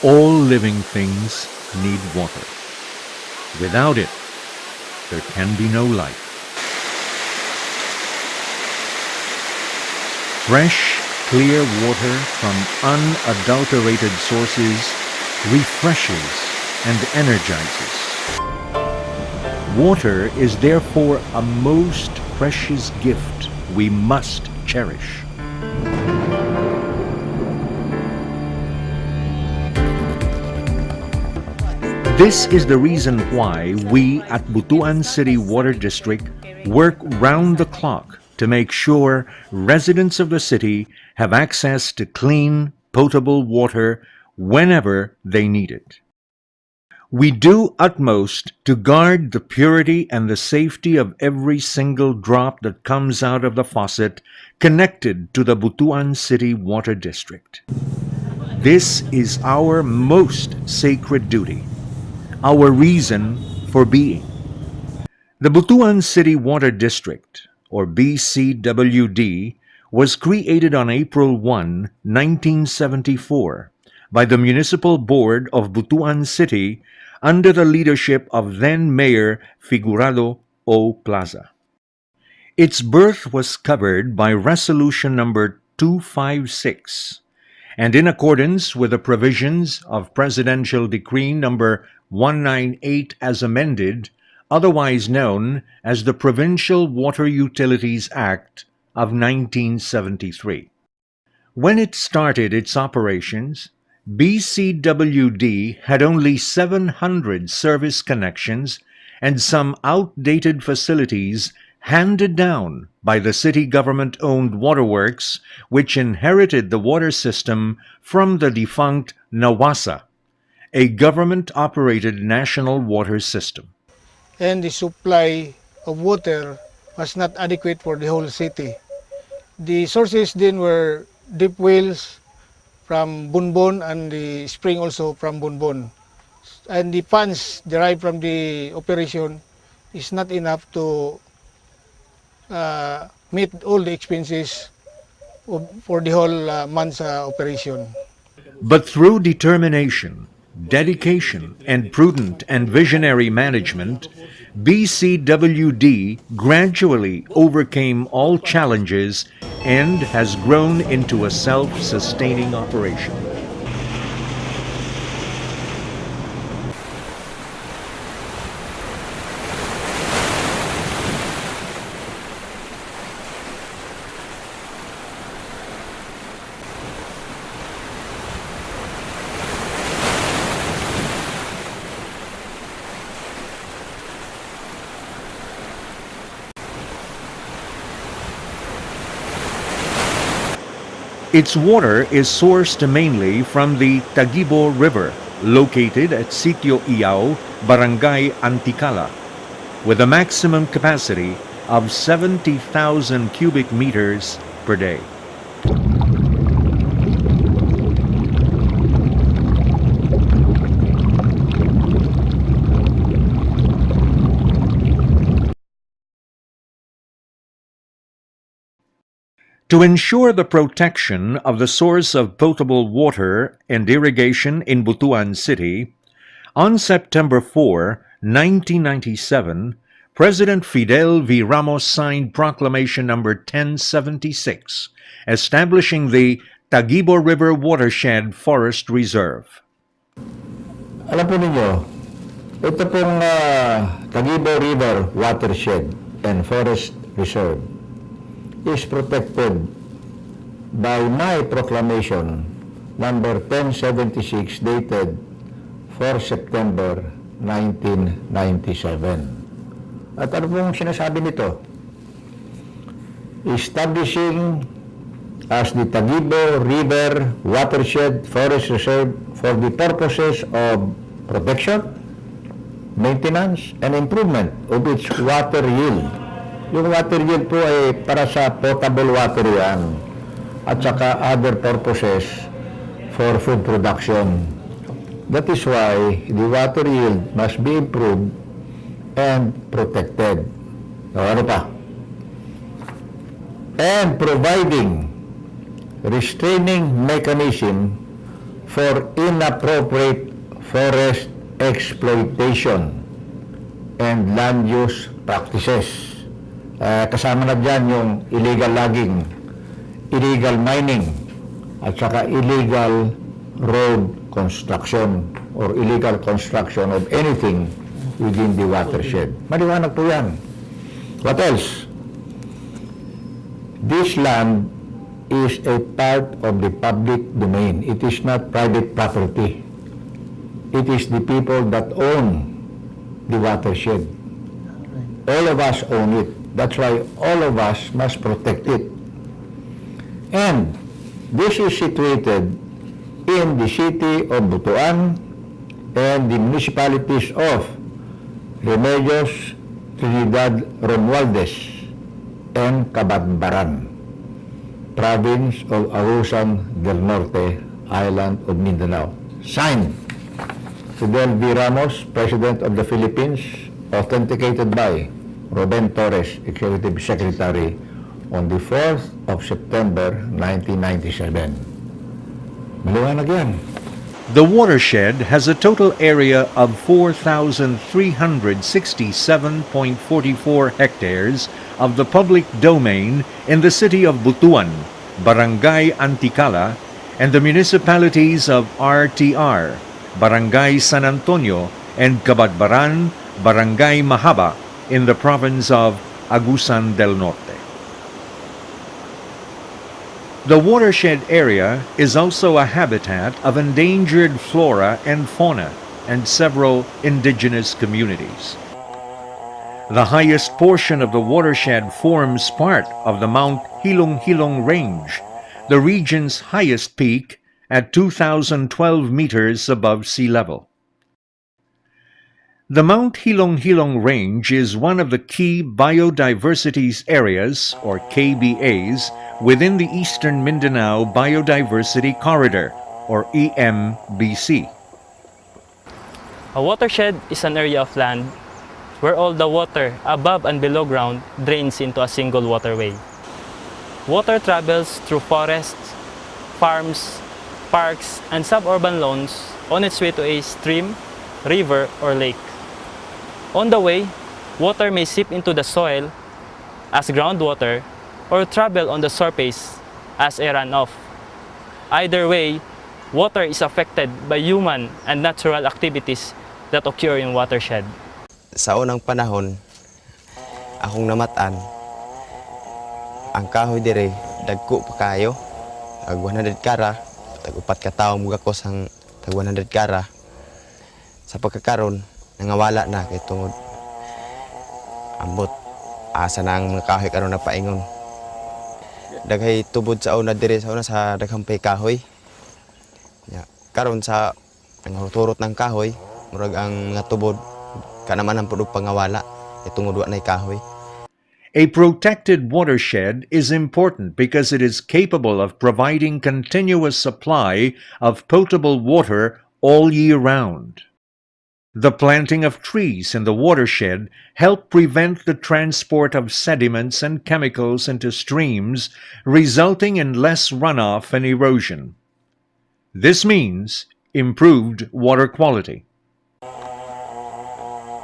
All living things need water. Without it, there can be no life. Fresh, clear water from unadulterated sources refreshes and energizes. Water is therefore a most precious gift we must cherish. This is the reason why we at Butuan City Water District work round the clock to make sure residents of the city have access to clean, potable water whenever they need it. We do utmost to guard the purity and the safety of every single drop that comes out of the faucet connected to the Butuan City Water District. This is our most sacred duty, our reason for being. The Butuan City Water District, or BCWD, was created on April 1, 1974, by the Municipal Board of Butuan City under the leadership of then-Mayor Figurado O. Plaza. Its birth was covered by Resolution number 256, and in accordance with the provisions of Presidential Decree number 198 as amended, otherwise known as the Provincial Water Utilities Act of 1973. When it started its operations, BCWD had only 700 service connections and some outdated facilities handed down by the city government-owned waterworks, which inherited the water system from the defunct NAWASA, a government-operated national water system. And the supply of water was not adequate for the whole city. The sources then were deep wells from Bunbon and the spring also from Bunbon. And the funds derived from the operation is not enough to meet all the expenses for the whole month's operation. But through determination, dedication, and prudent and visionary management, BCWD gradually overcame all challenges and has grown into a self-sustaining operation. Its water is sourced mainly from the Tagibo River, located at Sitio Iao, Barangay Anticala, with a maximum capacity of 70,000 cubic meters per day. To ensure the protection of the source of potable water and irrigation in Butuan City, on September 4, 1997, President Fidel V. Ramos signed Proclamation number 1076, establishing the Tagibo River Watershed Forest Reserve. Alam po ninyo, ito pong Tagibo River Watershed and Forest Reserve is protected by my proclamation number 1076 dated 4 September 1997. At ano pong sinasabi nito? Establishing as the Tagibo River Watershed Forest Reserve for the purposes of protection, maintenance, and improvement of its water yield. Yung water yield po ay para sa potable water yan at saka other purposes for food production. That is why the water yield must be improved and protected. Ano pa? And providing restraining mechanism for inappropriate forest exploitation and land use practices. Kasama na dyan yung illegal logging, illegal mining, at saka illegal road construction or illegal construction of anything within the watershed. Maliwanag po yan. What else? This land is a part of the public domain. It is not private property. It is the people that own the watershed. All of us own it. That's why all of us must protect it. And this is situated in the city of Butuan and the municipalities of Remedios, Trinidad, Romualdez, and Cabadbaran, province of Agusan del Norte, Island of Mindanao. Signed, Fidel V. Ramos, President of the Philippines, authenticated by Ruben Torres, Executive Secretary, on the 4th of September 1997. Maliwanag yan. The watershed has a total area of 4,367.44 hectares of the public domain in the city of Butuan, Barangay Anticala, and the municipalities of RTR, Barangay San Antonio, and Cabadbaran, Barangay Mahaba, in the province of Agusan del Norte. The watershed area is also a habitat of endangered flora and fauna and several indigenous communities. The highest portion of the watershed forms part of the Mount Hilong-Hilong Range, the region's highest peak at 2,012 meters above sea level. The Mount Hilong-Hilong Range is one of the key biodiversity areas, or KBAs, within the Eastern Mindanao Biodiversity Corridor, or EMBC. A watershed is an area of land where all the water above and below ground drains into a single waterway. Water travels through forests, farms, parks, and suburban lawns on its way to a stream, river, or lake. On the way, water may seep into the soil as groundwater or travel on the surface as a runoff. Either way, water is affected by human and natural activities that occur in watershed. Sa unang panahon, akong namatan, ang kahoy dire dagko pa kayo, tag 100 kara, tag 4 ka tawo mugako sang tag 100 kara. Sa pagkakaron, nangawala na kay tungod ambot asa na ang mga kahoy karon na paingon. Daghay tubod sa una dire sa una sa daghang pay kahoy. Ya, karon sa nanghuturot ng kahoy, murag ang mga tubod kanaman ang pudog pangawala kay tungod wa nay kahoy. A protected watershed is important because it is capable of providing continuous supply of potable water all year round. The planting of trees in the watershed help prevent the transport of sediments and chemicals into streams, resulting in less runoff and erosion. This means improved water quality.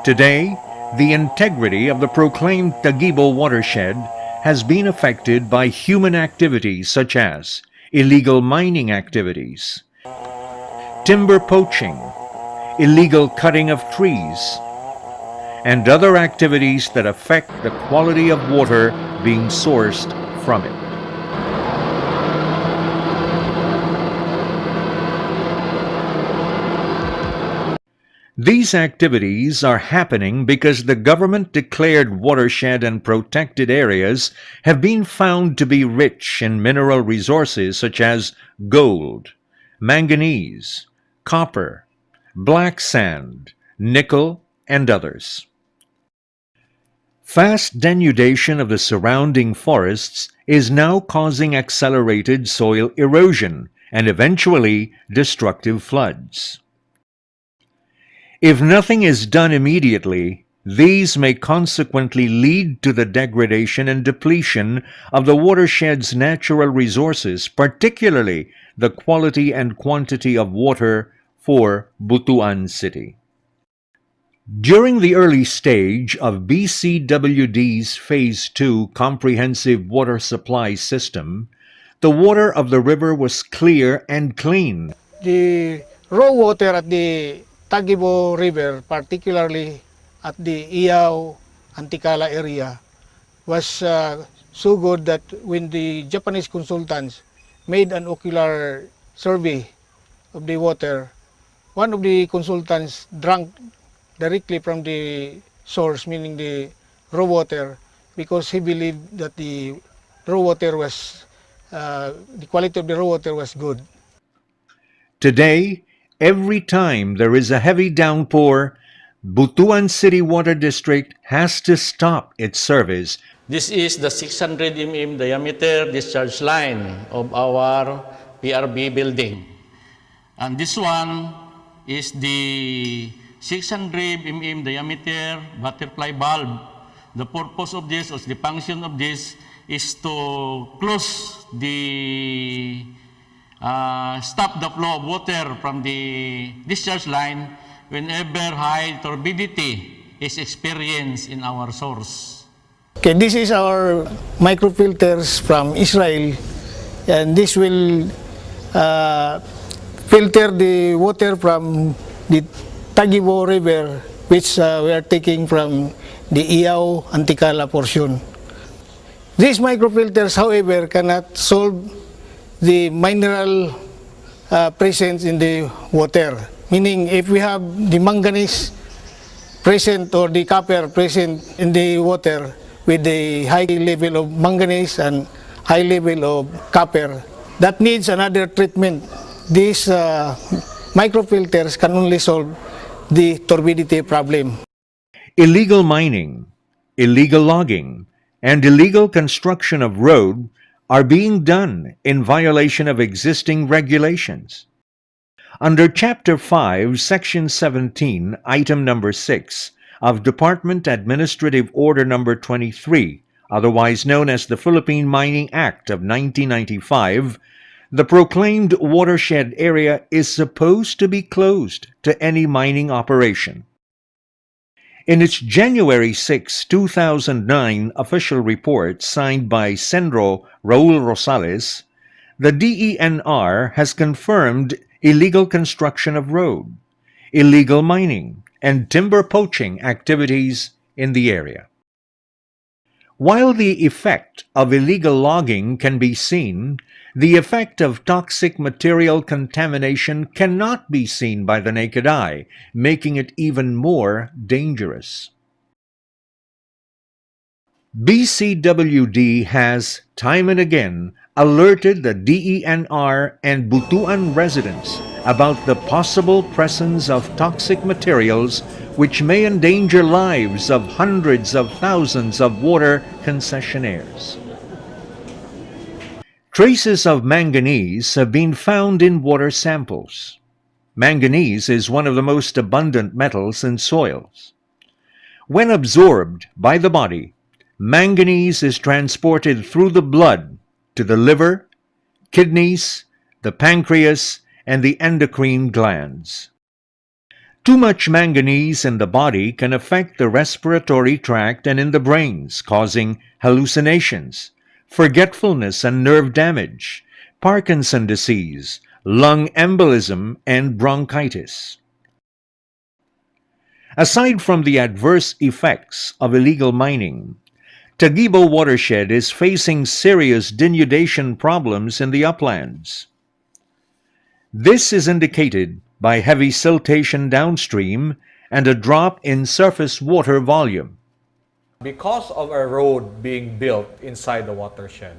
Today, the integrity of the proclaimed Tagibo watershed has been affected by human activities such as illegal mining activities, timber poaching, illegal cutting of trees, and other activities that affect the quality of water being sourced from it. These activities are happening because the government-declared watershed and protected areas have been found to be rich in mineral resources such as gold, manganese, copper, black sand, nickel, and others. Fast denudation of the surrounding forests is now causing accelerated soil erosion and eventually destructive floods. If nothing is done immediately, these may consequently lead to the degradation and depletion of the watershed's natural resources, particularly the quality and quantity of water for Butuan City. During the early stage of BCWD's Phase 2 comprehensive water supply system, the water of the river was clear and clean. The raw water at the Tagibo River, particularly at the Iao, Antikala area, was so good that when the Japanese consultants made an ocular survey of the water, one of the consultants drank directly from the source, meaning the raw water, because he believed that the raw water was, the quality of the raw water was good. Today, every time there is a heavy downpour, Butuan City Water District has to stop its service. This is the 600 mm diameter discharge line of our PRB building. And this one is the 600 mm diameter butterfly valve. The purpose of this, or the function of this, is to close the stop the flow of water from the discharge line whenever high turbidity is experienced in our source. Okay, this is our microfilters from Israel, and this will filter the water from the Tagibo River, which we are taking from the Iao Antikala portion. These microfilters, however, cannot solve the mineral presence in the water. Meaning, if we have the manganese present or the copper present in the water with the high level of manganese and high level of copper, that needs another treatment. These microfilters can only solve the turbidity problem. Illegal mining, illegal logging, and illegal construction of road are being done in violation of existing regulations. Under Chapter 5, Section 17, Item Number 6 of Department Administrative Order Number 23, otherwise known as the Philippine Mining Act of 1995, the proclaimed watershed area is supposed to be closed to any mining operation. In its January 6, 2009 official report signed by Senro Raul Rosales, the DENR has confirmed illegal construction of road, illegal mining, and timber poaching activities in the area. While the effect of illegal logging can be seen, the effect of toxic material contamination cannot be seen by the naked eye, making it even more dangerous. BCWD has, time and again, alerted the DENR and Butuan residents about the possible presence of toxic materials which may endanger lives of hundreds of thousands of water concessionaires. Traces of manganese have been found in water samples. Manganese is one of the most abundant metals in soils. When absorbed by the body, manganese is transported through the blood to the liver, kidneys, the pancreas, and the endocrine glands. Too much manganese in the body can affect the respiratory tract and in the brains, causing hallucinations, forgetfulness and nerve damage, Parkinson disease, lung embolism, and bronchitis. Aside from the adverse effects of illegal mining, Tagibo watershed is facing serious denudation problems in the uplands. This is indicated by heavy siltation downstream and a drop in surface water volume. Because of a road being built inside the watershed,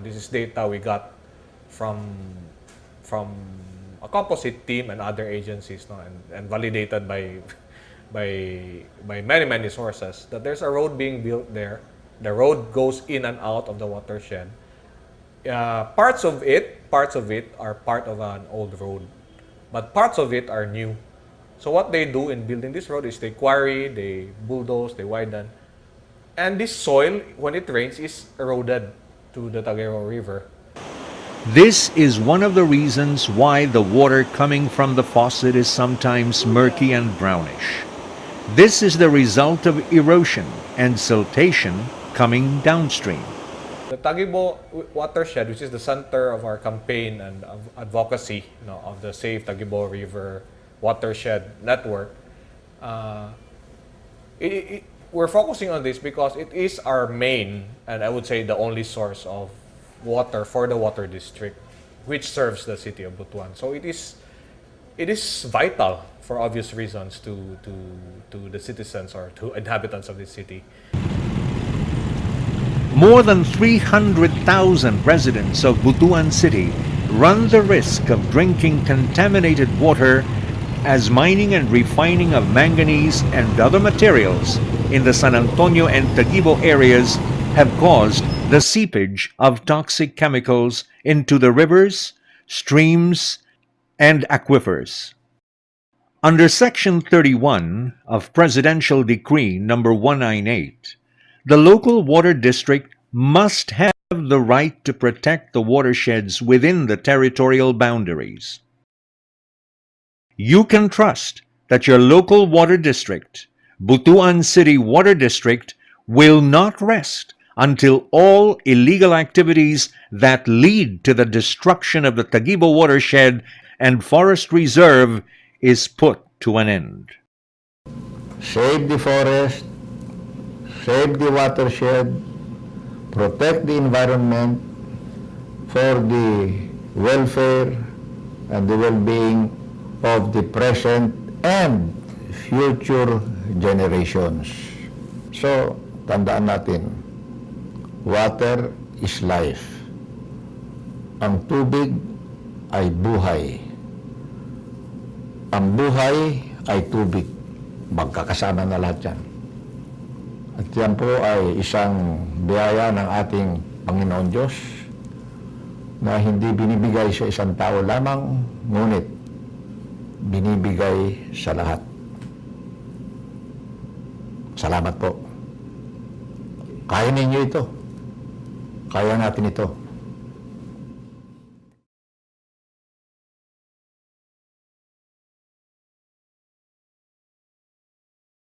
this is data we got from a composite team and other agencies, and validated by many sources, that there's a road being built there. The road goes in and out of the watershed. Parts of it are part of an old road, but parts of it are new. So what they do in building this road is they quarry, they bulldoze, they widen. And this soil, when it rains, is eroded to the Taguero River. This is one of the reasons why the water coming from the faucet is sometimes murky and brownish. This is the result of erosion and siltation coming downstream. The Tagibo watershed, which is the center of our campaign and of advocacy, of the Safe Tagibo River Watershed Network, we're focusing on this because it is our main, and I would say the only source of water for the water district, which serves the city of Butuan. So it is vital for obvious reasons to the citizens or to inhabitants of this city. More than 300,000 residents of Butuan City run the risk of drinking contaminated water as mining and refining of manganese and other materials in the San Antonio and Tagibo areas have caused the seepage of toxic chemicals into the rivers, streams, and aquifers. Under Section 31 of Presidential Decree number 198, the local water district must have the right to protect the watersheds within the territorial boundaries. You can trust that your local water district, Butuan City Water District, will not rest until all illegal activities that lead to the destruction of the Tagibo watershed and forest reserve is put to an end. Save the forest, save the watershed, protect the environment for the welfare and the well-being of the present and future generations. So, tandaan natin, water is life. Ang tubig ay buhay. Ang buhay ay tubig. Magkakasama na lahat yan. At yan po ay isang biyaya ng ating Panginoon Diyos na hindi binibigay sa isang tao lamang, ngunit binibigay sa lahat. Salamat po. Kaya ninyo ito. Kaya natin ito.